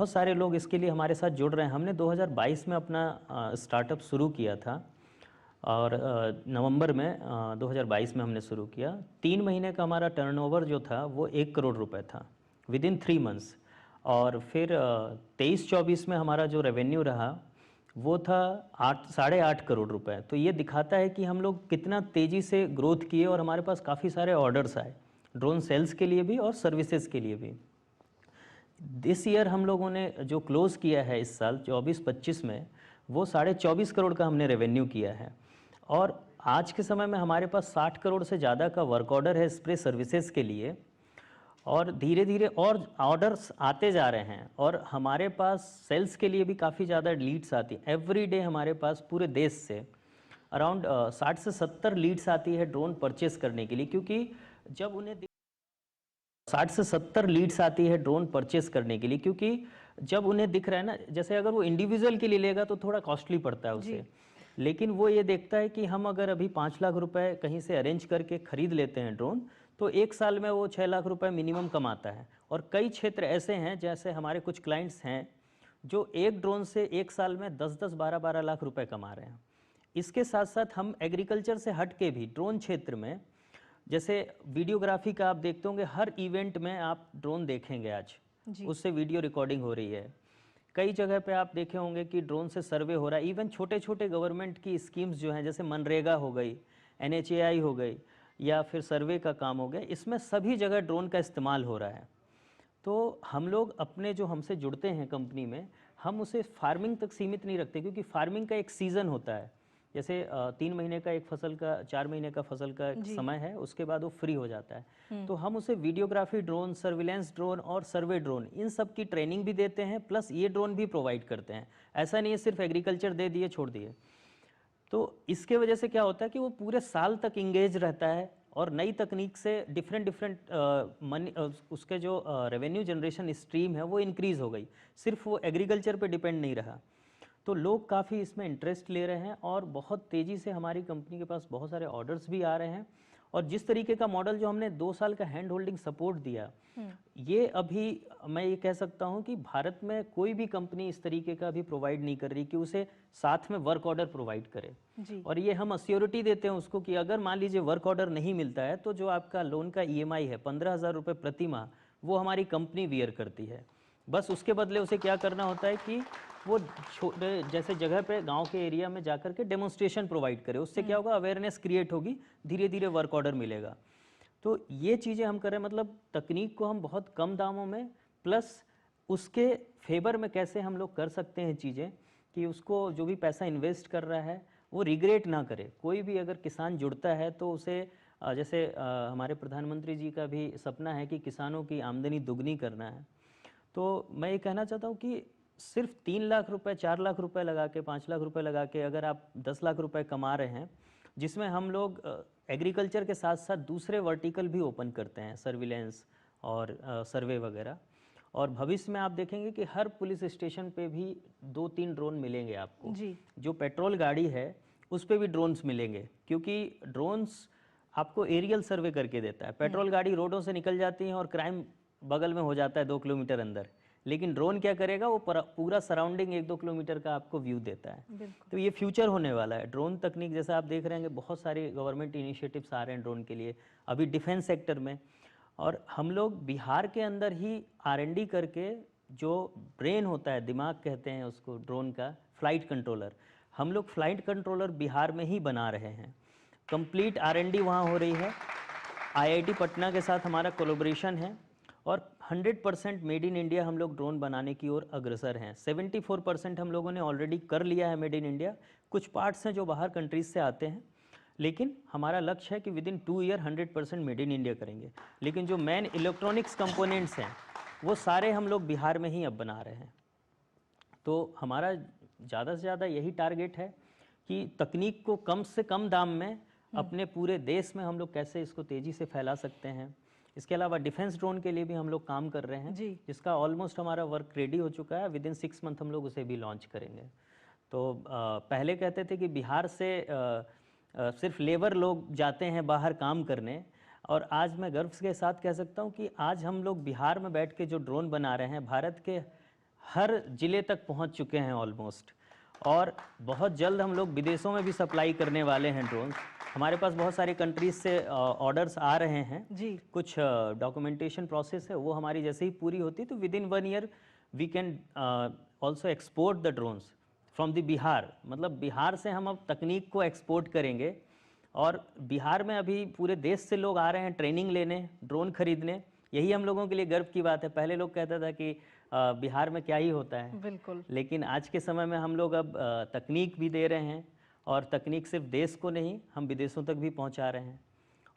बहुत सारे लोग इसके लिए हमारे साथ जुड़ रहे हैं। हमने 2022 में अपना स्टार्टअप शुरू किया था और नवंबर में 2022 में हमने शुरू किया। 3 महीने का हमारा टर्नओवर जो था वो 1 करोड़ रुपए था विद इन 3 मंथ्स। और फिर 23-24 में हमारा जो रेवेन्यू रहा वो था 8-8.5 करोड़ रुपए। तो ये दिखाता है कि हम लोग कितना तेज़ी से ग्रोथ किए और हमारे पास काफ़ी सारे ऑर्डर्स आए, ड्रोन सेल्स के लिए भी और सर्विसेज के लिए भी। दिस ईयर हम लोगों ने जो क्लोज़ किया है इस साल 24-25 में, वो 24.5 करोड़ का हमने रेवेन्यू किया है। और आज के समय में हमारे पास 60 करोड़ से ज़्यादा का वर्क ऑर्डर है स्प्रे सर्विसेज के लिए, और धीरे धीरे और ऑर्डर्स आते जा रहे हैं। और हमारे पास सेल्स के लिए भी काफ़ी ज़्यादा लीड्स आती हैं। एवरी डे हमारे पास पूरे देश से अराउंड 60 से 70 लीड्स आती है ड्रोन परचेस करने के लिए, क्योंकि जब उन्हें 60 से 70 लीड्स आती है ड्रोन परचेस करने के लिए, क्योंकि जब उन्हें दिख रहा है ना, जैसे अगर वो इंडिविजुअल के लिए लेगा तो थोड़ा कॉस्टली पड़ता है उसे, लेकिन वो ये देखता है कि हम अगर अभी 5 लाख रुपए कहीं से अरेंज करके खरीद लेते हैं ड्रोन, तो 1 साल में वो 6 लाख रुपए मिनिमम कमाता है। और कई क्षेत्र ऐसे हैं, जैसे हमारे कुछ क्लाइंट्स हैं जो एक ड्रोन से 1 साल में 10-10, 12-12 लाख रुपए कमा रहे हैं। इसके साथ साथ हम एग्रीकल्चर से हट के भी ड्रोन क्षेत्र में, जैसे वीडियोग्राफी का आप देखते होंगे, हर इवेंट में आप ड्रोन देखेंगे आज, उससे वीडियो रिकॉर्डिंग हो रही है। कई जगह पे आप देखे होंगे कि ड्रोन से सर्वे हो रहा है। इवन छोटे छोटे गवर्नमेंट की स्कीम्स जो हैं, जैसे मनरेगा हो गई, NHAI हो गई, या फिर सर्वे का काम हो गया, इसमें सभी जगह ड्रोन का इस्तेमाल हो रहा है। तो हम लोग अपने जो हमसे जुड़ते हैं कंपनी में, हम उसे फार्मिंग तक सीमित नहीं रखते, क्योंकि फार्मिंग का एक सीज़न होता है। जैसे 3 महीने का एक फसल का, 4 महीने का फसल का एक समय है, उसके बाद वो फ्री हो जाता है। तो हम उसे वीडियोग्राफी ड्रोन, सर्विलेंस ड्रोन और सर्वे ड्रोन, इन सब की ट्रेनिंग भी देते हैं, प्लस ये ड्रोन भी प्रोवाइड करते हैं। ऐसा नहीं है सिर्फ एग्रीकल्चर दे दिए छोड़ दिए। तो इसके वजह से क्या होता है कि वो पूरे साल तक इंगेज रहता है, और नई तकनीक से डिफरेंट मनी, उसके जो रेवेन्यू जनरेशन स्ट्रीम है वो इंक्रीज़ हो गई, सिर्फ वो एग्रीकल्चर पे डिपेंड नहीं रहा। तो लोग काफ़ी इसमें इंटरेस्ट ले रहे हैं, और बहुत तेज़ी से हमारी कंपनी के पास बहुत सारे ऑर्डर्स भी आ रहे हैं। और जिस तरीके का मॉडल जो हमने 2 साल का हैंड होल्डिंग सपोर्ट दिया, ये अभी मैं ये कह सकता हूँ कि भारत में कोई भी कंपनी इस तरीके का भी प्रोवाइड नहीं कर रही कि उसे साथ में वर्क ऑर्डर प्रोवाइड करे। और ये हम अश्योरिटी देते हैं उसको कि अगर मान लीजिए वर्क ऑर्डर नहीं मिलता है, तो जो आपका लोन का EMI है 15,000 रुपये प्रति माह, वो हमारी कंपनी वियर करती है। बस उसके बदले उसे क्या करना होता है कि वो छोटे जैसे जगह पे, गांव के एरिया में जाकर के डेमोन्स्ट्रेशन प्रोवाइड करे। उससे क्या होगा, अवेयरनेस क्रिएट होगी, धीरे धीरे वर्क ऑर्डर मिलेगा। तो ये चीज़ें हम करें, मतलब तकनीक को हम बहुत कम दामों में, प्लस उसके फेवर में कैसे हम लोग कर सकते हैं चीज़ें, कि उसको जो भी पैसा इन्वेस्ट कर रहा है वो रिग्रेट ना करे। कोई भी अगर किसान जुड़ता है तो उसे जैसे हमारे प्रधानमंत्री जी का भी सपना है कि किसानों की आमदनी दुगनी करना है। तो मैं ये कहना चाहता हूँ कि सिर्फ 3 लाख रुपए, 4 लाख रुपए लगा के, 5 लाख रुपए लगा के अगर आप 10 लाख रुपए कमा रहे हैं, जिसमें हम लोग एग्रीकल्चर के साथ साथ दूसरे वर्टिकल भी ओपन करते हैं, सर्विलेंस और सर्वे वगैरह। और भविष्य में आप देखेंगे कि हर पुलिस स्टेशन पे भी 2-3 ड्रोन मिलेंगे आपको। जो पेट्रोल गाड़ी है उस पे भी ड्रोन्स मिलेंगे, क्योंकि ड्रोन्स आपको एरियल सर्वे करके देता है। पेट्रोल गाड़ी रोडों से निकल जाती है और क्राइम बगल में हो जाता है 2 किलोमीटर अंदर, लेकिन ड्रोन क्या करेगा, वो पूरा सराउंडिंग 1-2 किलोमीटर का आपको व्यू देता है। तो ये फ्यूचर होने वाला है ड्रोन तकनीक। जैसा आप देख रहे हैं, बहुत सारे गवर्नमेंट इनिशिएटिव्स आ रहे हैं ड्रोन के लिए, अभी डिफेंस सेक्टर में। और हम लोग बिहार के अंदर ही R&D करके, जो ब्रेन होता है, दिमाग कहते हैं उसको ड्रोन का, फ्लाइट कंट्रोलर, हम लोग फ्लाइट कंट्रोलर बिहार में ही बना रहे हैं। कंप्लीट R&D वहाँ हो रही है। IIT पटना के साथ हमारा कोलैबोरेशन है, और 100% मेड इन इंडिया हम लोग ड्रोन बनाने की ओर अग्रसर हैं। 74% हम लोगों ने ऑलरेडी कर लिया है मेड इन इंडिया। कुछ पार्ट्स हैं जो बाहर कंट्रीज से आते हैं, लेकिन हमारा लक्ष्य है कि with in 2 year 100% made in India करेंगे। लेकिन जो मेन इलेक्ट्रॉनिक्स कंपोनेंट्स हैं वो सारे हम लोग बिहार में ही अब बना रहे हैं। तो हमारा ज़्यादा से ज़्यादा यही टारगेट है कि तकनीक को कम से कम दाम में अपने पूरे देश में हम लोग कैसे इसको तेज़ी से फैला सकते हैं। इसके अलावा डिफेंस ड्रोन के लिए भी हम लोग काम कर रहे हैं, जिसका ऑलमोस्ट हमारा वर्क रेडी हो चुका है। विद इन 6 मंथ हम लोग उसे भी लॉन्च करेंगे। तो पहले कहते थे कि बिहार से सिर्फ लेबर लोग जाते हैं बाहर काम करने, और आज मैं गर्व के साथ कह सकता हूँ कि आज हम लोग बिहार में बैठ के जो ड्रोन बना रहे हैं, भारत के हर ज़िले तक पहुंच चुके हैं ऑलमोस्ट, और बहुत जल्द हम लोग विदेशों में भी सप्लाई करने वाले हैं ड्रोन्स। हमारे पास बहुत सारी कंट्रीज से ऑर्डर्स आ रहे हैं जी। कुछ डॉक्यूमेंटेशन प्रोसेस है, वो हमारी जैसे ही पूरी होती तो within 1 year we can also export the drones from the Bihar. मतलब बिहार से हम अब तकनीक को एक्सपोर्ट करेंगे, और बिहार में अभी पूरे देश से लोग आ रहे हैं ट्रेनिंग लेने, ड्रोन खरीदने। यही हम लोगों के लिए गर्व की बात है। पहले लोग कहता था कि बिहार में क्या ही होता है, बिल्कुल। लेकिन आज के समय में हम लोग अब तकनीक भी दे रहे हैं, और तकनीक सिर्फ देश को नहीं, हम विदेशों तक भी पहुंचा रहे हैं,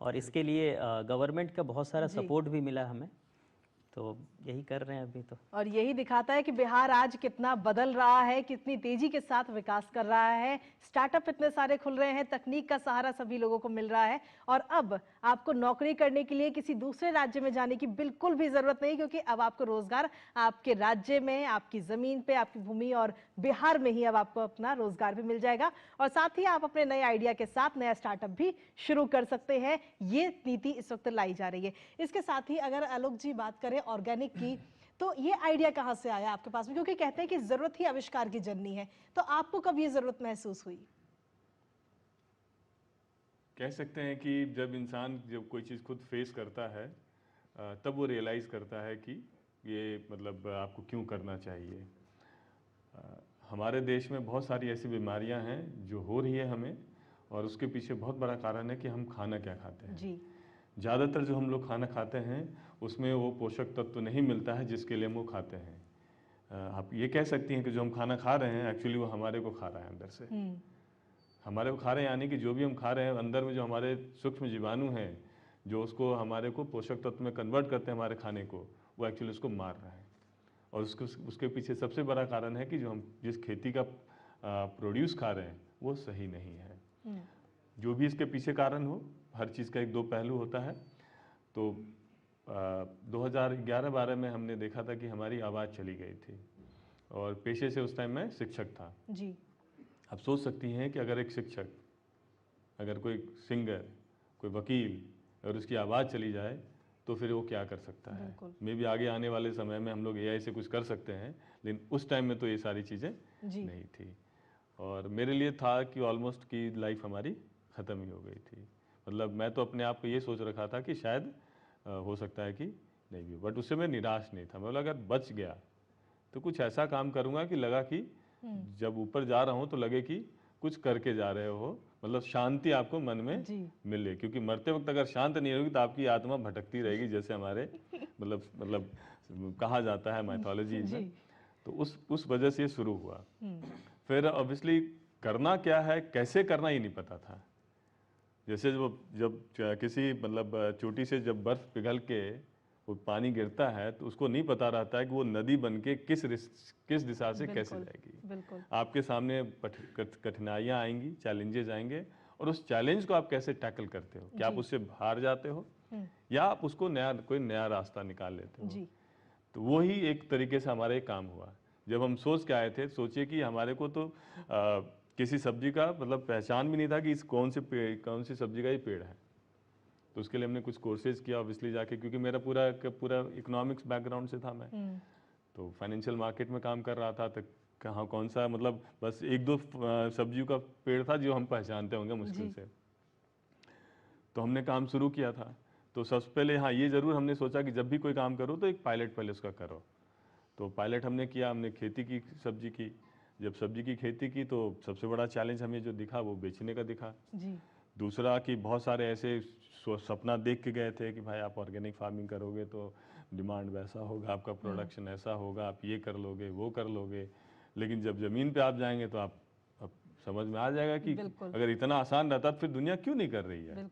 और इसके लिए गवर्नमेंट का बहुत सारा जी। सपोर्ट भी मिला हमें, तो यही कर रहे हैं अभी तो। और यही दिखाता है कि बिहार आज कितना बदल रहा है, कितनी तेजी के साथ विकास कर रहा है। स्टार्टअप इतने सारे खुल रहे हैं, तकनीक का सहारा सभी लोगों को मिल रहा है, और अब आपको नौकरी करने के लिए किसी दूसरे राज्य में जाने की बिल्कुल भी जरूरत नहीं, क्योंकि अब आपको रोजगार आपके राज्य में, आपकी जमीन पे, आपकी भूमि और बिहार में ही अब आपको अपना रोजगार भी मिल जाएगा, और साथ ही आप अपने नए आइडिया के साथ नया स्टार्टअप भी शुरू कर सकते हैं। ये नीति इस वक्त लाई जा रही है। इसके साथ ही अगर आलोक जी बात करें ऑर्गेनिक की, तो ये आइडिया कहां से आया आपके पास में? क्योंकि कहते हैं कि जरूरत ही आविष्कार की जननी है, तो आपको कब ये जरूरत महसूस हुई? कह सकते हैं कि जब इंसान जब कोई चीज़ खुद फेस करता है तब वो रियलाइज़ करता है कि ये मतलब आपको क्यों करना चाहिए। हमारे देश में बहुत सारी ऐसी बीमारियां हैं जो हो रही है हमें, और उसके पीछे बहुत बड़ा कारण है कि हम खाना क्या खाते हैं। जी। ज़्यादातर जो हम लोग खाना खाते हैं उसमें वो पोषक तत्व नहीं मिलता है जिसके लिए हम वो खाते हैं। आप ये कह सकती हैं कि जो हम खाना खा रहे हैं एक्चुअली वो हमारे को खा रहा है अंदर से। हमारे को खा रहे हैं, यानी कि जो भी हम खा रहे हैं अंदर में जो हमारे सूक्ष्म जीवाणु हैं जो उसको हमारे को पोषक तत्व में कन्वर्ट करते हैं हमारे खाने को, वो एक्चुअली उसको मार रहा है। और उसके पीछे सबसे बड़ा कारण है कि जो हम जिस खेती का प्रोड्यूस खा रहे हैं वो सही नहीं है। जो भी इसके पीछे कारण हो, हर चीज़ का एक दो पहलू होता है। तो 2011-12 में हमने देखा था कि हमारी आवाज़ चली गई थी, और पेशे से उस टाइम मैं शिक्षक था जी। आप सोच सकती हैं कि अगर एक शिक्षक, अगर कोई सिंगर, कोई वकील, अगर उसकी आवाज़ चली जाए तो फिर वो क्या कर सकता है। मे भी आगे आने वाले समय में हम लोग एआई से कुछ कर सकते हैं, लेकिन उस टाइम में तो ये सारी चीज़ें नहीं थी। और मेरे लिए था कि ऑलमोस्ट की लाइफ हमारी ख़त्म ही हो गई थी। मतलब मैं तो अपने आप को ये सोच रखा था कि शायद हो सकता है कि नहीं भी, बट उससे मैं निराश नहीं था। मैं बोला अगर बच गया तो कुछ ऐसा काम करूँगा कि लगा कि जब ऊपर जा रहा हूँ तो लगे कि कुछ करके जा रहे हो, मतलब शांति आपको मन में मिले। क्योंकि मरते वक्त अगर शांत नहीं होगी तो आपकी आत्मा भटकती रहेगी, जैसे हमारे मतलब कहा जाता है माइथोलॉजी में। तो उस वजह से ये शुरू हुआ। फिर ऑब्वियसली करना क्या है, कैसे करना, ये नहीं पता था। जैसे जब किसी मतलब चोटी से जब बर्फ़ पिघल के वो पानी गिरता है तो उसको नहीं पता रहता है कि वो नदी बन के किस दिशा से कैसे जाएगी। आपके सामने कठिनाइयाँ आएंगी, चैलेंजेस आएंगे, और उस चैलेंज को आप कैसे टैकल करते हो। क्या आप उससे हार जाते हो या आप उसको कोई नया रास्ता निकाल लेते हो। तो वो ही एक तरीके से हमारा एक काम हुआ। जब हम सोच के आए थे, सोचिए कि हमारे को तो किसी सब्जी का मतलब पहचान भी नहीं था कि इस कौन सी सब्जी का ये पेड़ है। तो उसके लिए हमने कुछ कोर्सेज किया ऑब्वियसली जाके, क्योंकि मेरा पूरा इकोनॉमिक्स बैकग्राउंड से था मैं। तो फाइनेंशियल मार्केट में काम कर रहा था, तो कहाँ कौन सा मतलब बस एक दो सब्जियों का पेड़ था जो हम पहचानते होंगे मुश्किल से। तो हमने काम शुरू किया था। तो सबसे पहले हाँ ये ज़रूर हमने सोचा कि जब भी कोई काम करो तो एक पायलट पहले उसका करो। तो पायलट हमने किया, हमने खेती की, सब्जी की। जब सब्जी की खेती की तो सबसे बड़ा चैलेंज हमें जो दिखा वो बेचने का दिखा। दूसरा कि बहुत सारे ऐसे सपना देख के गए थे कि भाई आप ऑर्गेनिक फार्मिंग करोगे तो डिमांड वैसा होगा, आपका प्रोडक्शन ऐसा होगा, आप ये कर लोगे, वो कर लोगे। लेकिन जब ज़मीन पे आप जाएंगे तो आप समझ में आ जाएगा कि अगर इतना आसान रहता तो फिर दुनिया क्यों नहीं कर रही है।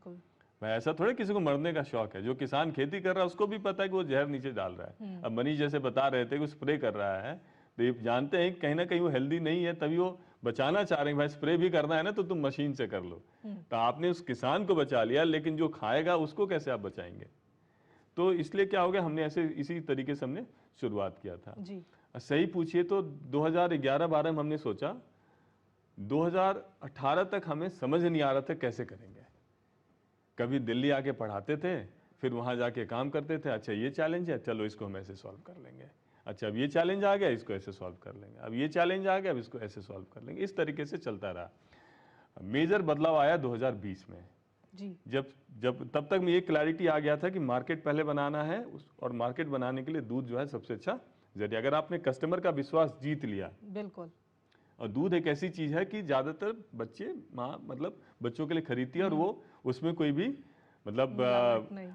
भाई ऐसा थोड़े किसी को मरने का शौक है। जो किसान खेती कर रहा है उसको भी पता है कि वो जहर नीचे डाल रहा है। अब मनीष जैसे बता रहे थे कि स्प्रे कर रहा है, तो ये जानते हैं कहीं ना कहीं वो हेल्दी नहीं है, तभी वो बचाना चाह रहे हैं। भाई स्प्रे भी करना है ना तो तुम मशीन से कर लो। तो आपने उस किसान को बचा लिया, लेकिन जो खाएगा उसको कैसे आप बचाएंगे। तो इसलिए क्या हो गया, हमने ऐसे इसी तरीके से हमने शुरुआत किया था जी। सही पूछिए तो 2011-12 में हमने सोचा, 2018 तक हमें समझ नहीं आ रहा था कैसे करेंगे। कभी दिल्ली आके पढ़ाते थे, फिर वहाँ जाके काम करते थे, अच्छा ये चैलेंज है, चलो इसको हम ऐसे सॉल्व कर लेंगे। अच्छा अब ये चैलेंज आ गया, इसको ऐसे सॉल्व कर लेंगे, अब ये चैलेंज आ गया, अब इसको ऐसे सॉल्व कर लेंगे, इस तरीके से चलता रहा। मेजर बदलाव आया 2020 में जी। जब तब तक में ये क्लैरिटी आ गया था कि मार्केट पहले बनाना है और मार्केट बनाने के लिए दूध जो है सबसे अच्छा जरिए। अगर आपने कस्टमर का विश्वास जीत लिया, बिल्कुल, और दूध एक ऐसी चीज है कि ज्यादातर बच्चे माँ मतलब बच्चों के लिए खरीदती है और वो उसमें कोई भी मतलब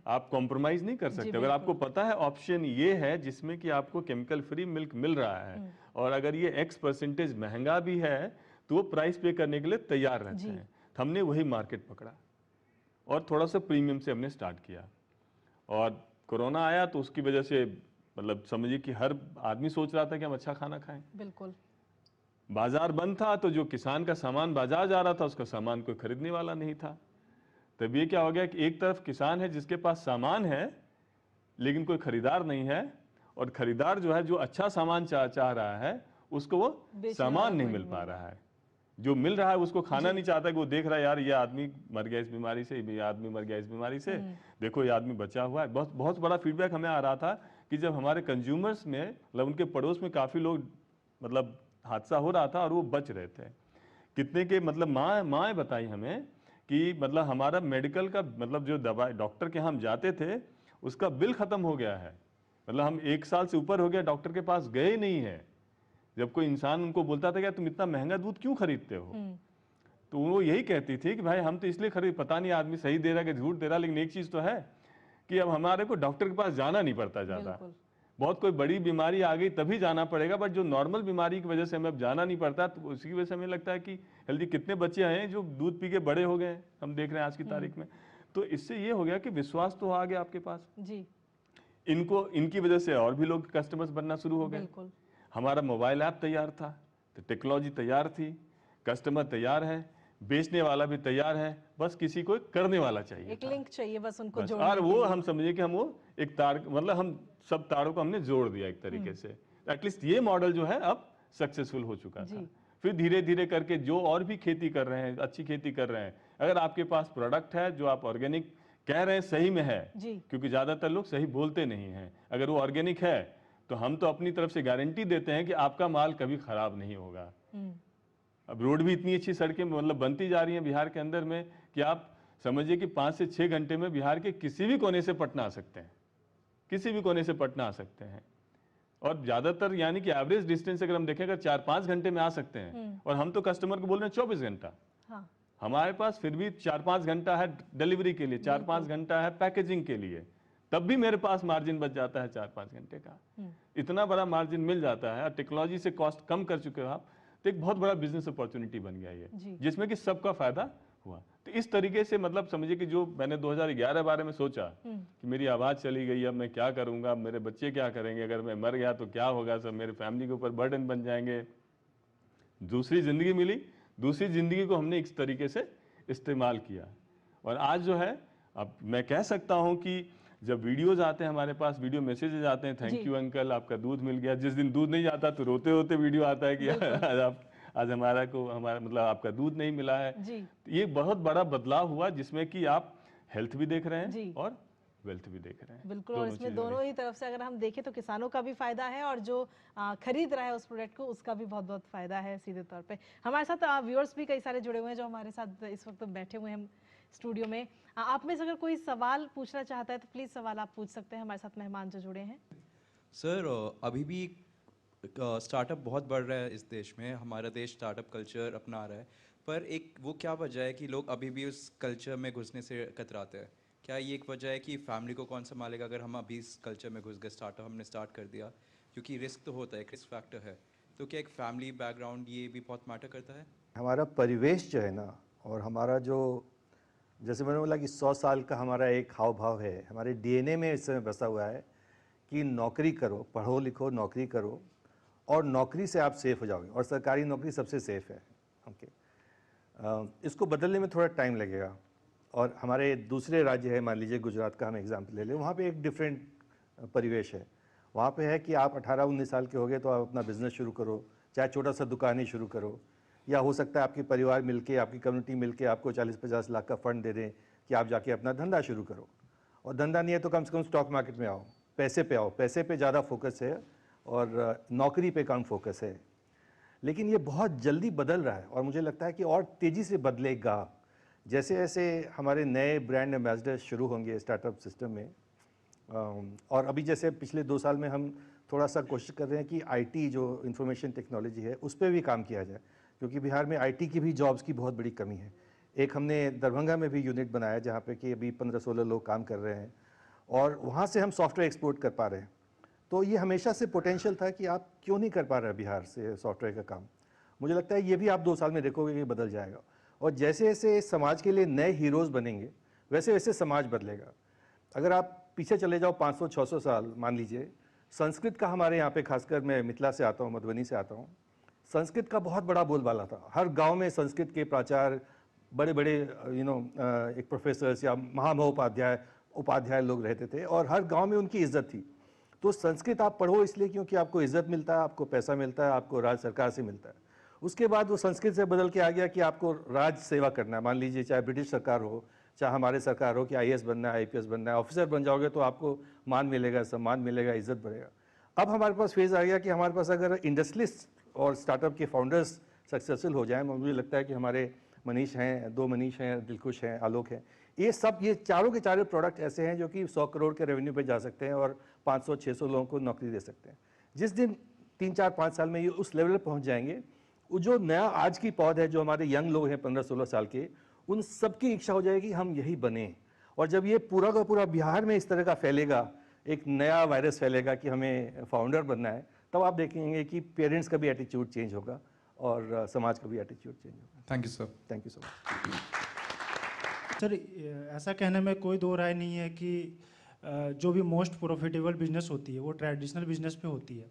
आप कॉम्प्रोमाइज नहीं कर सकते। अगर आपको पता है ऑप्शन ये है जिसमें कि आपको केमिकल फ्री मिल्क मिल रहा है और अगर ये X% महंगा भी है तो वो प्राइस पे करने के लिए तैयार रहते हैं। तो हमने वही मार्केट पकड़ा और थोड़ा सा प्रीमियम से हमने स्टार्ट किया। और कोरोना आया तो उसकी वजह से मतलब समझिए कि हर आदमी सोच रहा था कि हम अच्छा खाना खाएं। बिल्कुल, बाजार बंद था तो जो किसान का सामान बाजार जा रहा था उसका सामान कोई खरीदने वाला नहीं था। तब ये क्या हो गया कि एक तरफ किसान है जिसके पास सामान है लेकिन कोई खरीदार नहीं है, और खरीदार जो है जो अच्छा सामान चाह रहा है उसको वो सामान नहीं मिल पा रहा है। जो मिल रहा है उसको खाना नहीं चाहता, कि वो देख रहा है यार ये आदमी मर गया इस बीमारी से, ये आदमी मर गया इस बीमारी से, देखो ये आदमी बचा हुआ है। बहुत बहुत बड़ा फीडबैक हमें आ रहा था कि जब हमारे कंज्यूमर्स में मतलब उनके पड़ोस में काफ़ी लोग मतलब हादसा हो रहा था और वो बच रहे थे। कितने के मतलब माँ बताई हमें कि मतलब हमारा मेडिकल का मतलब जो दवा डॉक्टर के हम जाते थे उसका बिल खत्म हो गया है, मतलब हम 1 साल से ऊपर हो गया डॉक्टर के पास गए नहीं है। जब कोई इंसान उनको बोलता था कि तुम इतना महंगा दूध क्यों खरीदते हो, तो वो यही कहती थी कि भाई हम तो इसलिए खरीद, पता नहीं आदमी सही दे रहा है कि झूठ दे रहा है, लेकिन एक चीज तो है कि अब हमारे को डॉक्टर के पास जाना नहीं पड़ता ज्यादा। बहुत कोई बड़ी बीमारी आ गई तभी जाना पड़ेगा, बट जो नॉर्मल बीमारी की वजह से हमें अब जाना नहीं पड़ता, तो उसकी वजह से हमें लगता है कि हेल्दी कितने बच्चे हैं जो दूध पी के बड़े हो गए, हम देख रहे हैं आज की तारीख में। तो इससे ये हो गया कि विश्वास तो आ गया आपके पास जी, इनकी वजह से और भी लोग कस्टमर्स बनना शुरू हो गए। हमारा मोबाइल ऐप तैयार था, तो टेक्नोलॉजी तैयार थी, कस्टमर तैयार है, बेचने वाला भी तैयार है, बस किसी को करने वाला चाहिए, एक लिंक चाहिए बस उनको जोड़ने और वो हम समझिए कि हम वो एक तार मतलब हम सब तारों को हमने जोड़ दिया एक तरीके से। एटलीस्ट ये मॉडल जो है अब सक्सेसफुल हो चुका था। फिर धीरे धीरे करके जो और भी खेती कर रहे हैं, अच्छी खेती कर रहे हैं, अगर आपके पास प्रोडक्ट है जो आप ऑर्गेनिक कह रहे हैं सही में है, क्योंकि ज्यादातर लोग सही बोलते नहीं हैं, अगर वो ऑर्गेनिक है तो हम तो अपनी तरफ से गारंटी देते हैं कि आपका माल कभी खराब नहीं होगा। अब रोड भी इतनी अच्छी सड़कें मतलब बनती जा रही हैं बिहार के अंदर में कि आप समझिए कि 5 से 6 घंटे में बिहार के किसी भी कोने से पटना आ सकते हैं, किसी भी कोने से पटना आ सकते हैं। और ज्यादातर यानी कि एवरेज डिस्टेंस अगर हम देखें अगर 4-5 घंटे में आ सकते हैं, और हम तो कस्टमर को बोल रहे हैं 24 घंटा। हमारे पास फिर भी 4-5 घंटा है डिलीवरी के लिए, 4-5 घंटा है पैकेजिंग के लिए, तब भी मेरे पास मार्जिन बच जाता है 4-5 घंटे का। इतना बड़ा मार्जिन मिल जाता है, टेक्नोलॉजी से कॉस्ट कम कर चुके हो आप, तो एक बहुत बड़ा बिजनेस अपॉर्चुनिटी बन गया ये, जिसमें कि सबका फायदा हुआ। तो इस तरीके से मतलब समझिए कि जो मैंने 2011 बारे में सोचा कि मेरी आवाज चली गई, अब मैं क्या करूंगा, मेरे बच्चे क्या करेंगे, अगर मैं मर गया तो क्या होगा, सब मेरे फैमिली के ऊपर बर्डन बन जाएंगे। दूसरी जिंदगी मिली, दूसरी जिंदगी को हमने इस तरीके से इस्तेमाल किया। और आज जो है अब मैं कह सकता हूं कि जब वीडियोज आते हैं हमारे पास, वीडियो मैसेजेस आते हैं, थैंक यू अंकल आपका दूध मिल गया। जिस दिन दूध नहीं जाता तो रोते रोते वीडियो आता है कि आज हमारा मतलब आपका दूध नहीं मिला है। ये बहुत बड़ा बदलाव हुआ जिसमें कि आप हेल्थ भी देख रहे हैं और वेल्थ भी देख रहे हैं। बिल्कुल, और इसमें दोनों ही तरफ से अगर हम देखें तो किसानों का भी फायदा है और जो खरीद रहा है उस प्रोडक्ट को उसका भी बहुत बहुत फायदा है सीधे तौर पे। हमारे साथ व्यूअर्स भी कई सारे जुड़े हुए हैं जो हमारे साथ इस वक्त बैठे हुए हैं स्टूडियो में। आप में से अगर कोई सवाल पूछना चाहता है तो प्लीज सवाल आप पूछ सकते हैं, हमारे साथ मेहमान जो जुड़े हैं। सर अभी भी स्टार्टअप बहुत बढ़ रहा है इस देश में, हमारा देश स्टार्टअप कल्चर अपना रहा है, पर एक वो क्या वजह है कि लोग अभी भी उस कल्चर में घुसने से कतराते हैं? क्या ये एक वजह है कि फैमिली को कौन संभालेगा अगर हम अभी इस कल्चर में घुस गए, स्टार्टअप हमने स्टार्ट कर दिया, क्योंकि रिस्क तो होता है, एक रिस्क फैक्टर है, तो क्या एक फैमिली बैकग्राउंड ये भी बहुत मैटर करता है? हमारा परिवेश जो है ना, और हमारा जो जैसे मैंने बोला कि 100 साल का हमारा एक हाव भाव है, हमारे डीएनए में इस समय बसा हुआ है कि नौकरी करो, पढ़ो लिखो, नौकरी करो, और नौकरी से आप सेफ हो जाओगे, और सरकारी नौकरी सबसे सेफ है। ओके, इसको बदलने में थोड़ा टाइम लगेगा। और हमारे दूसरे राज्य है, मान लीजिए गुजरात का हम एग्जाम्पल ले लें, वहाँ पे एक डिफरेंट परिवेश है। वहाँ पे है कि आप 18-19 साल के हो गए तो आप अपना बिजनेस शुरू करो, चाहे छोटा सा दुकान ही शुरू करो, या हो सकता है आपके परिवार मिलके, आपकी कम्युनिटी मिलके आपको 40-50 लाख का फंड दे दें कि आप जाके अपना धंधा शुरू करो। और धंधा नहीं है तो कम से कम स्टॉक मार्केट में आओ, पैसे पे आओ, पैसे पे ज़्यादा फोकस है। और नौकरी पे कम फोकस है। लेकिन ये बहुत जल्दी बदल रहा है और मुझे लगता है कि और तेज़ी से बदलेगा। जैसे जैसे हमारे नए ब्रांड एम्बेसडर शुरू होंगे स्टार्टअप सिस्टम में, और अभी जैसे पिछले 2 साल में हम थोड़ा सा कोशिश कर रहे हैं कि आईटी जो इंफॉर्मेशन टेक्नोलॉजी है उस पर भी काम किया जाए, क्योंकि बिहार में आईटी की भी जॉब्स की बहुत बड़ी कमी है। एक हमने दरभंगा में भी यूनिट बनाया जहाँ पे कि अभी 15-16 लोग काम कर रहे हैं और वहाँ से हम सॉफ्टवेयर एक्सपोर्ट कर पा रहे हैं। तो ये हमेशा से पोटेंशियल था कि आप क्यों नहीं कर पा रहे बिहार से सॉफ्टवेयर का काम। मुझे लगता है ये भी आप 2 साल में देखोगे कि बदल जाएगा, और जैसे जैसे समाज के लिए नए हीरोज़ बनेंगे वैसे वैसे समाज बदलेगा। अगर आप पीछे चले जाओ 500-600 साल, मान लीजिए संस्कृत का हमारे यहाँ पे, खासकर मैं मिथिला से आता हूँ, मधुबनी से आता हूँ, संस्कृत का बहुत बड़ा बोलबाला था। हर गांव में संस्कृत के प्राचार्य, बड़े बड़े एक प्रोफेसर्स या उपाध्याय लोग रहते थे और हर गांव में उनकी इज्जत थी। तो संस्कृत आप पढ़ो इसलिए क्योंकि आपको इज्जत मिलता है, आपको पैसा मिलता है, आपको राज्य सरकार से मिलता है। उसके बाद वो संस्कृत से बदल के आ गया कि आपको राज्य सेवा करना है। मान लीजिए चाहे ब्रिटिश सरकार हो, चाहे हमारे सरकार हो, कि आईएएस बनना है, आईपीएस बनना है, ऑफिसर बन जाओगे तो आपको मान मिलेगा, सम्मान मिलेगा, इज्जत बढ़ेगा। अब हमारे पास फेज़ आ गया कि हमारे पास अगर इंडस्ट्रियलिस्ट और स्टार्टअप के फाउंडर्स सक्सेसफुल हो जाएं, मुझे लगता है कि हमारे मनीष हैं, 2 मनीष हैं, दिलखुश हैं, आलोक हैं, ये चारों के चारों प्रोडक्ट ऐसे हैं जो कि 100 करोड़ के रेवेन्यू पे जा सकते हैं और 500-600 लोगों को नौकरी दे सकते हैं। जिस दिन 3-4-5 साल में ये उस लेवल पर पहुंच जाएंगे, वो जो नया आज की पौध है, जो हमारे यंग लोग हैं 15-16 साल के, उन सबकी इच्छा हो जाएगी हम यही बने। और जब ये पूरा का पूरा बिहार में इस तरह का फैलेगा, एक नया वायरस फैलेगा कि हमें फाउंडर बनना है, तब आप देखेंगे कि पेरेंट्स का भी एटीट्यूड चेंज होगा और समाज का भी एटीट्यूड चेंज होगा। Thank you sir. Thank you so much. Sir, ऐसा कहने में कोई दो राय नहीं है कि जो भी मोस्ट प्रॉफिटेबल बिजनेस होती है वो ट्रेडिशनल बिजनेस पे होती है,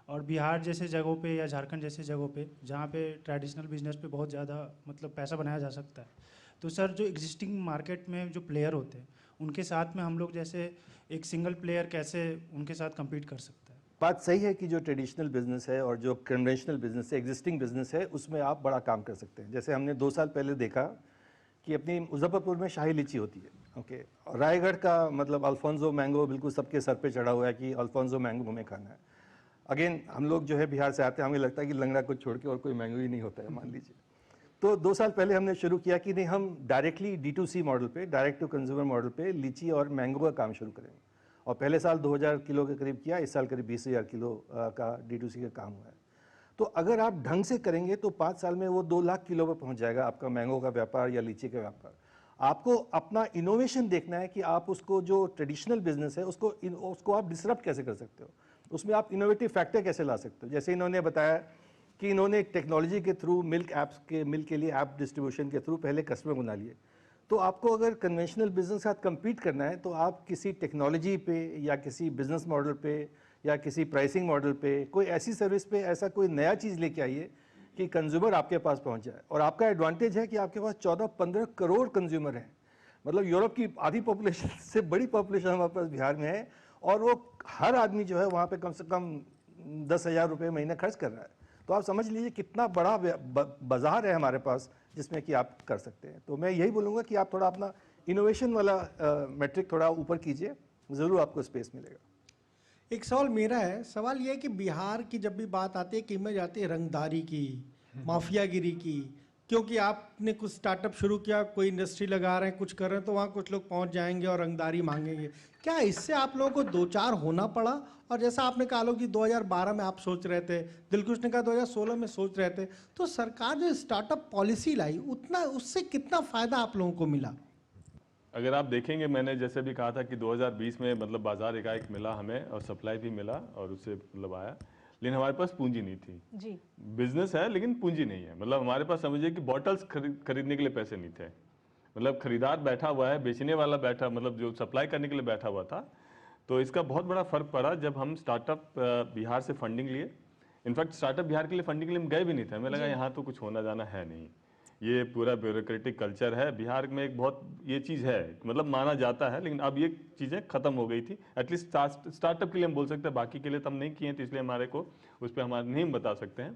और बिहार जैसे जगहों पे या झारखंड जैसे जगहों पे जहाँ पे ट्रेडिशनल बिजनेस पे बहुत ज़्यादा मतलब पैसा बनाया जा सकता है, तो सर जो एग्जिस्टिंग मार्केट में जो प्लेयर होते हैं उनके साथ में हम लोग जैसे एक सिंगल प्लेयर कैसे उनके साथ कम्पीट कर सकता है? बात सही है कि जो ट्रेडिशनल बिजनेस है और जो कन्वेंशनल बिजनेस है, एग्जिस्टिंग बिजनेस है, उसमें आप बड़ा काम कर सकते हैं। जैसे हमने 2 साल पहले देखा कि अपनी मुजफ्फरपुर में शाही लीची होती है, ओके, रायगढ़ का मतलब अल्फोंसो मैंगो बिल्कुल सबके सर पे चढ़ा हुआ है कि अल्फोंसो मैंगो हमें खाना है। अगेन हम लोग जो है बिहार से आते हैं, हमें लगता है कि लंगड़ा को छोड़ के और कोई मैंगो ही नहीं होता है, मान लीजिए। तो 2 साल पहले हमने शुरू किया कि नहीं, हम डायरेक्टली D2C मॉडल पे, डायरेक्ट टू कंज्यूमर मॉडल पे लीची और मैंगो का काम शुरू करेंगे। और पहले साल 2000 किलो के करीब किया, इस साल करीब 20,000 किलो का D2C का काम हुआ है। तो अगर आप ढंग से करेंगे तो 5 साल में वो 2 लाख किलो पर पहुंच जाएगा आपका मैंगो का व्यापार या लीची का व्यापार। आपको अपना इनोवेशन देखना है कि आप उसको, जो ट्रेडिशनल बिजनेस है उसको आप डिसरप्ट कैसे कर सकते हो, उसमें आप इनोवेटिव फैक्टर कैसे ला सकते हो। जैसे इन्होंने बताया कि इन्होंने टेक्नोलॉजी के थ्रू मिल्क के लिए ऐप डिस्ट्रीब्यूशन के थ्रू पहले कस्टमर बना लिए। तो आपको अगर कन्वेंशनल बिजनेस के साथ कम्पीट करना है तो आप किसी टेक्नोलॉजी पे या किसी बिजनेस मॉडल पे या किसी प्राइसिंग मॉडल पे, कोई ऐसी सर्विस पे ऐसा कोई नया चीज़ लेके आइए कि कंज्यूमर आपके पास पहुंच जाए। और आपका एडवांटेज है कि आपके पास 14-15 करोड़ कंज्यूमर हैं, मतलब यूरोप की आधी पॉपुलेशन से बड़ी पॉपुलेशन हमारे पास बिहार में है, और वो हर आदमी जो है वहाँ पे कम से कम 10,000 रुपये महीना खर्च कर रहा है। तो आप समझ लीजिए कितना बड़ा बाजार है हमारे पास जिसमें कि आप कर सकते हैं। तो मैं यही बोलूँगा कि आप थोड़ा अपना इनोवेशन वाला मैट्रिक थोड़ा ऊपर कीजिए, ज़रूर आपको स्पेस मिलेगा। एक सवाल मेरा है, सवाल ये है कि बिहार की जब भी बात आती है कि इमेज आती है रंगदारी की, माफियागिरी की, क्योंकि आपने कुछ स्टार्टअप शुरू किया, कोई इंडस्ट्री लगा रहे हैं, कुछ कर रहे हैं, तो वहाँ कुछ लोग पहुँच जाएंगे और रंगदारी मांगेंगे। क्या इससे आप लोगों को 2-4 होना पड़ा? और जैसा आपने कहा लोग कि 2012 में आप सोच रहे थे, दिलकुश ने कहा 2016 में सोच रहे थे, तो सरकार जो स्टार्टअप पॉलिसी लाई उतना, उससे कितना फ़ायदा आप लोगों को मिला? अगर आप देखेंगे, मैंने जैसे भी कहा था कि 2020 में मतलब बाजार एकाएक मिला हमें और सप्लाई भी मिला और उससे मतलब आया, लेकिन हमारे पास पूंजी नहीं थी जी। बिजनेस है लेकिन पूंजी नहीं है। मतलब हमारे पास समझिए कि बॉटल्स खरीदने के लिए पैसे नहीं थे। मतलब खरीदार बैठा हुआ है, बेचने वाला बैठा, मतलब जो सप्लाई करने के लिए बैठा हुआ था। तो इसका बहुत बड़ा फर्क पड़ा जब हम स्टार्टअप बिहार से फंडिंग लिए। इनफैक्ट स्टार्टअप बिहार के लिए फंडिंग के लिए हम गए भी नहीं थे, हमें लगा यहाँ तो कुछ होना जाना है नहीं, ये पूरा ब्यूरोक्रेटिक कल्चर है। बिहार में एक बहुत ये चीज़ है, मतलब माना जाता है, लेकिन अब ये चीज़ें खत्म हो गई थी। एटलीस्ट स्टार्टअप के लिए हम बोल सकते हैं, बाकी के लिए तो हम नहीं किए हैं, तो इसलिए हमारे को उस पर हमारे नहीं बता सकते हैं।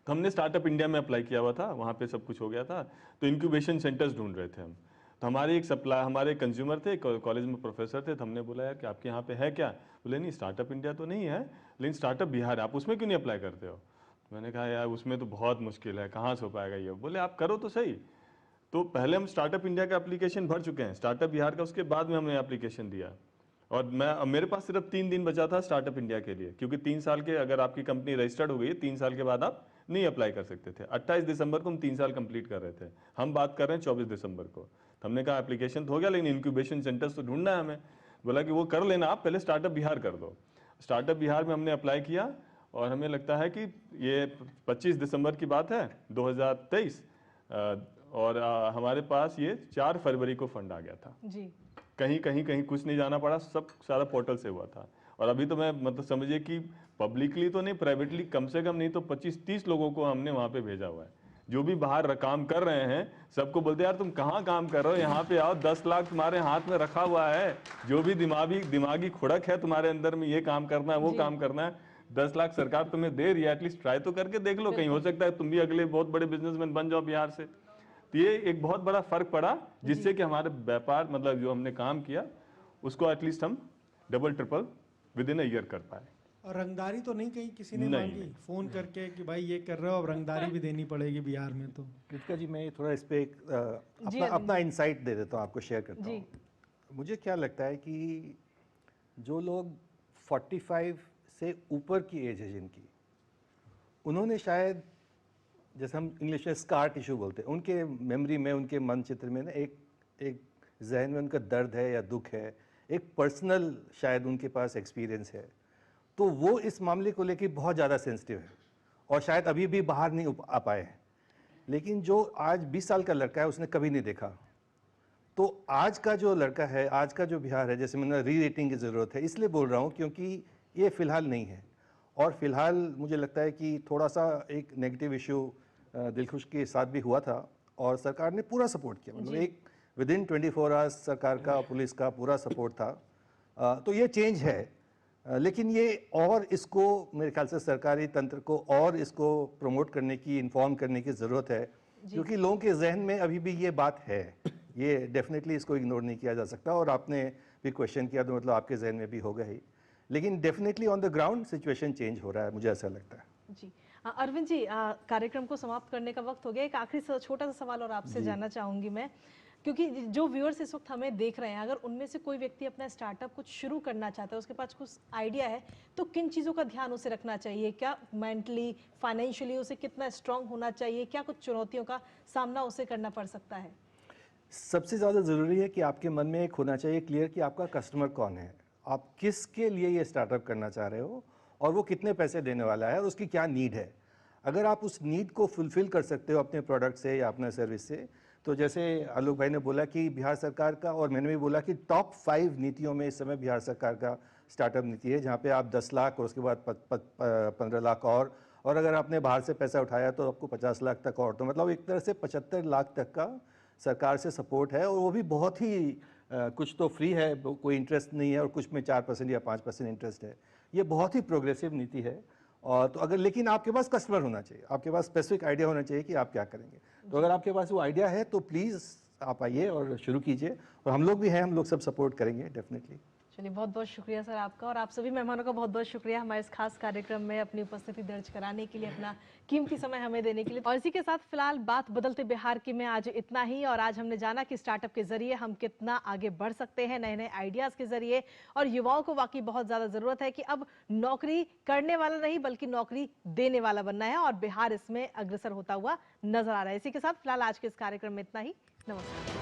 तो हमने स्टार्टअप इंडिया में अप्लाई किया हुआ था, वहाँ पे सब कुछ हो गया था। तो इंक्यूबेशन सेंटर्स ढूंढ रहे थे हम। तो हमारे एक सप्लाई, हमारे कंज्यूमर थे, कॉलेज में प्रोफेसर थे, तो हमने बोला यार कि आपके यहाँ पे है क्या? बोले नहीं, स्टार्टअप इंडिया तो नहीं है, लेकिन स्टार्टअप बिहार है, आप उसमें क्यों नहीं अप्लाई करते हो? मैंने कहा यार उसमें तो बहुत मुश्किल है, कहाँ से हो पाएगा ये? बोले आप करो तो सही। तो पहले हम स्टार्टअप इंडिया का एप्लीकेशन भर चुके हैं, स्टार्टअप बिहार का उसके बाद में हमने एप्लीकेशन दिया। और मेरे पास सिर्फ 3 दिन बचा था स्टार्टअप इंडिया के लिए, क्योंकि 3 साल के अगर आपकी कंपनी रजिस्टर्ड हो गई है, 3 साल के बाद आप नहीं अप्लाई कर सकते थे। 28 दिसंबर को हम 3 साल कंप्लीट कर रहे थे, हम बात कर रहे हैं 24 दिसंबर को। तो हमने कहा एप्लीकेशन तो हो गया, लेकिन इंक्यूबेशन सेंटर्स तो ढूंढना है हमें। बोला कि वो कर लेना, आप पहले स्टार्टअप बिहार कर दो। स्टार्टअप बिहार में हमने अप्लाई किया और हमें लगता है कि ये 25 दिसंबर की बात है 2023, और हमारे पास ये 4 फरवरी को फंड आ गया था जी। कहीं कुछ नहीं जाना पड़ा, सब सारा पोर्टल से हुआ था। और अभी तो मैं मतलब समझिए कि पब्लिकली तो नहीं, प्राइवेटली कम से कम नहीं तो 25-30 लोगों को हमने वहाँ पे भेजा हुआ है, जो भी बाहर काम कर रहे हैं। सबको बोलते यार तुम कहाँ काम कर रहे हो, यहाँ पे आओ, 10 लाख तुम्हारे हाथ में रखा हुआ है, जो भी दिमागी खुड़क है तुम्हारे अंदर में, ये काम करना है, वो काम करना है, 10 लाख सरकार तुम्हें दे रही है, एटलीस्ट ट्राई तो करके देख लो, कहीं हो सकता है तुम भी अगले बहुत बड़े बिजनेसमैन बन जाओ बिहार से। तो ये एक बहुत बड़ा फर्क पड़ा, जिससे कि हमारे व्यापार मतलब जो हमने काम किया उसको एटलीस्ट हम double triple with in a year कर पाए। और रंगदारी तो नहीं कहीं किसी ने नहीं, मांगी फोन करके कि भाई ये कर रहे हो, अब रंगदारी भी देनी पड़ेगी बिहार में? तो कृतिका जी, मैं थोड़ा इस पे अपना इंसाइट दे देता हूँ, आपको शेयर करता हूँ। मुझे क्या लगता है कि जो लोग 45 से ऊपर की एज है जिनकी, उन्होंने शायद, जैसे हम इंग्लिश में स्कार टिश्यू बोलते हैं, उनके मेमोरी में, उनके मन चित्र में ना एक जहन में उनका दर्द है या दुख है, एक पर्सनल शायद उनके पास एक्सपीरियंस है, तो वो इस मामले को लेके बहुत ज़्यादा सेंसिटिव है और शायद अभी भी बाहर नहीं आ पाए हैं। लेकिन जो आज 20 साल का लड़का है, उसने कभी नहीं देखा। तो आज का जो लड़का है, आज का जो बिहार है, जैसे मैंने री रेटिंग की ज़रूरत है, इसलिए बोल रहा हूँ क्योंकि ये फ़िलहाल नहीं है। और फिलहाल मुझे लगता है कि थोड़ा सा एक नेगेटिव इशू दिलखुश के साथ भी हुआ था और सरकार ने पूरा सपोर्ट किया, मतलब एक विद इन 24 आवर्स सरकार का, पुलिस का पूरा सपोर्ट था। तो ये चेंज है, लेकिन ये और इसको मेरे ख्याल से सरकारी तंत्र को और इसको प्रमोट करने की, इन्फॉर्म करने की ज़रूरत है, क्योंकि लोगों के जहन में अभी भी ये बात है। ये डेफिनेटली इसको इग्नोर नहीं किया जा सकता। और आपने भी क्वेश्चन किया तो मतलब आपके जहन में भी होगा ही, लेकिन definitely on the ground situation change हो रहा है, मुझे ऐसा लगता है। जी अरविंद जी, कार्यक्रम को समाप्त करने का वक्त हो गया। एक आखिरी छोटा सा सवाल और आपसे जानना चाहूँगी मैं, क्योंकि जो व्यूअर्स इस वक्त हमें देख रहे हैं, अगर उनमें से कोई व्यक्ति अपना स्टार्टअप कुछ शुरू करना चाहता है, उसके पास कुछ आइडिया है, तो किन चीज़ों का ध्यान उसे रखना चाहिए? क्या मेंटली, फाइनेंशियली उसे कितना स्ट्रांग होना चाहिए? क्या कुछ चुनौतियों का सामना उसे करना पड़ सकता है? सबसे ज़्यादा ज़रूरी है कि आपके मन में एक होना चाहिए क्लियर कि आपका कस्टमर कौन है, आप किसके लिए ये स्टार्टअप करना चाह रहे हो और वो कितने पैसे देने वाला है और उसकी क्या नीड है। अगर आप उस नीड को फुलफ़िल कर सकते हो अपने प्रोडक्ट से या अपने सर्विस से, तो जैसे आलोक भाई ने बोला कि बिहार सरकार का, और मैंने भी बोला कि टॉप 5 नीतियों में इस समय बिहार सरकार का स्टार्टअप नीति है, जहाँ पे आप 10 लाख और उसके बाद 15 लाख और अगर आपने बाहर से पैसा उठाया तो आपको 50 लाख तक और, तो मतलब एक तरह से 75 लाख तक का सरकार से सपोर्ट है। और वो भी बहुत ही कुछ तो फ्री है, कोई इंटरेस्ट नहीं है, और कुछ में 4% या 5% इंटरेस्ट है। ये बहुत ही प्रोग्रेसिव नीति है। और तो अगर, लेकिन आपके पास कस्टमर होना चाहिए, आपके पास स्पेसिफिक आइडिया होना चाहिए कि आप क्या करेंगे। तो अगर आपके पास वो आइडिया है तो प्लीज़ आप आइए और शुरू कीजिए, और हम लोग भी हैं, हम लोग सब सपोर्ट करेंगे डेफिनेटली। चलिए, बहुत बहुत शुक्रिया सर आपका, और आप सभी मेहमानों का बहुत बहुत शुक्रिया हमारे इस खास कार्यक्रम में अपनी उपस्थिति दर्ज कराने के लिए, अपना कीमती समय हमें देने के लिए। और इसी के साथ फिलहाल बात बदलते बिहार की में आज इतना ही। और आज हमने जाना कि स्टार्टअप के जरिए हम कितना आगे बढ़ सकते हैं, नए नए आइडियाज़ के जरिए। और युवाओं को वाकई बहुत ज़्यादा ज़रूरत है कि अब नौकरी करने वाला नहीं बल्कि नौकरी देने वाला बनना है, और बिहार इसमें अग्रसर होता हुआ नजर आ रहा है। इसी के साथ फिलहाल आज के इस कार्यक्रम में इतना ही। नमस्कार।